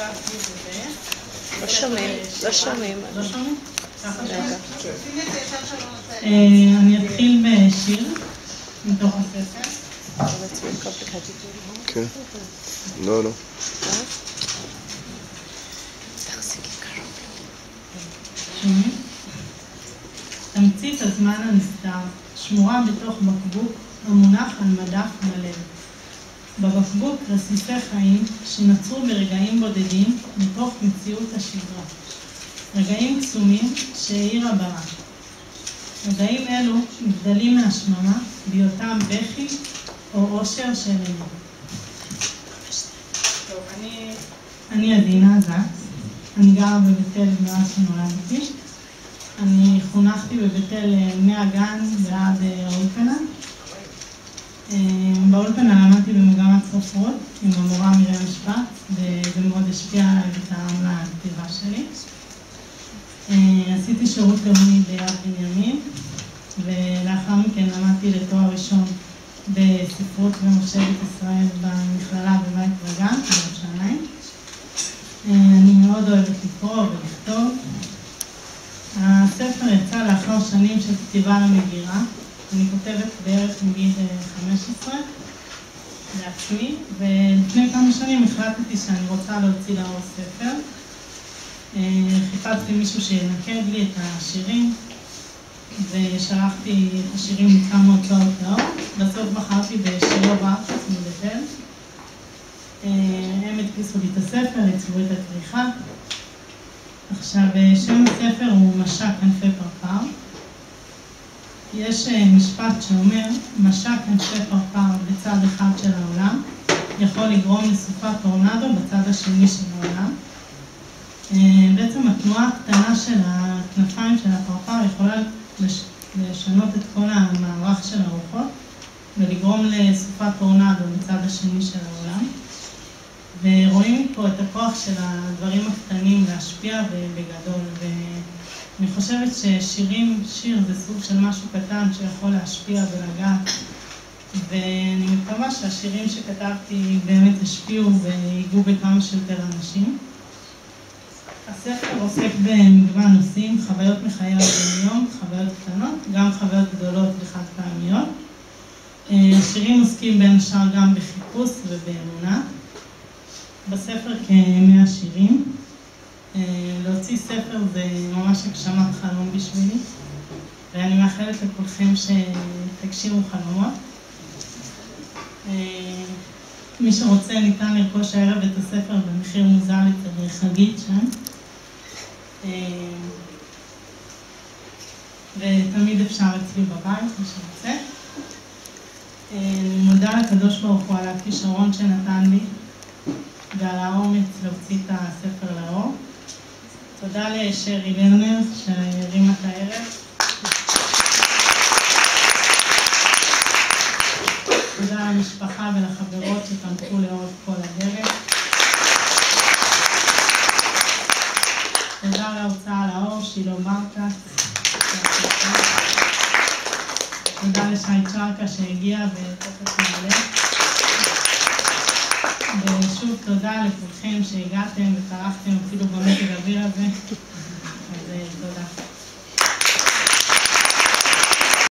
שכתבתי וזה. לא שומעים. לא שומעים? אני אתחיל בשיר מתוך הספר. כן. לא. שומעים? תמצית הזמן הנסתר, שמורה בתוך בקבוק המונח על מדף בלב. בבקבוק רסיסי חיים שנוצרו ברגעים בודדים מתוך מציאות השגרה. רגעים קסומים שהאירה ברק. רגעים אלו נבדלים מהשממה בהיותם בכי או אושר של עיני. טוב, אני עדינה זקס. אני גרה בבית אל מאז שנולדתי. אני חונכתי בבית אל מהגן ועד האולפנה. באולפנה למדתי במגמת סופרות עם המורה מרים שפט, וזה מאוד השפיע ותרם לכתיבה שלי. עשיתי שירות לאומי ביד בנימין, ולאחר מכן למדתי לתואר ראשון בספרות ומחשבת ישראל במכללה בבית וגן, בירושלים. אני מאוד אוהבת לקרוא ולכתוב. הספר יצא לאחר שנים של כתיבה למגירה. אני כותבת בערך מגיל 15 לעצמי, ולפני כמה שנים החלטתי שאני רוצה להוציא לאור ספר. חיפשתי מישהו שינקד לי את השירים, ושלחתי את השירים מכמה הוצאות לאור. בסוף בחרתי בשירי בארץ מבית אל. הם הדפיסו לי את הספר, יצבו את הכריכה. עכשיו, שם הספר הוא משק כנפי פרפר. יש משפט שאומר, משק כנפי פרפר בצד אחד של העולם יכול לגרום לסופת טורנדו בצד השני של העולם. בעצם התנועה הקטנה של הכנפיים של הפרפר יכולה לשנות את כל המערך של הרוחות ולגרום לסופת טורנדו בצד השני של העולם. ורואים פה את הכוח של הדברים הקטנים להשפיע בגדול, ואני חושבת ששיר זה סוג של משהו קטן שיכול להשפיע ולגעת, ואני מקווה שהשירים שכתבתי באמת השפיעו ויגעו בכמה שיותר אנשים. הספר עוסק במגוון נושאים, חוויות מחיי היום, חוויות קטנות, גם חוויות גדולות וחד פעמיות. השירים עוסקים בין השאר גם בחיפוש ובאמונה. בספר כ100 שירים. להוציא ספר זה ממש הגשמת חלום בשבילי, ואני מאחלת לכולכם שתגשימו חלומות. מי שרוצה ניתן לרכוש הערב את הספר במחיר מוזל אצל חגית שם. ותמיד אפשר אצלי בבית, מי שרוצה. אני מודה לקדוש ברוך הוא על הכישרון שנתן לי ועל האומץ להוציא את הספר לאור. תודה לשרי לרנר שהרימה את הערב. תודה למשפחה ולחברות שתמכו לאורך כל הדרך. תודה להוצאה לאור, שילה מרקס. תודה לשי צ'רקה שהגיע ותכף מעלה. ושוב תודה לכולכם שהגעתם וטרחתם אפילו במזג האוויר הזה. אז תודה.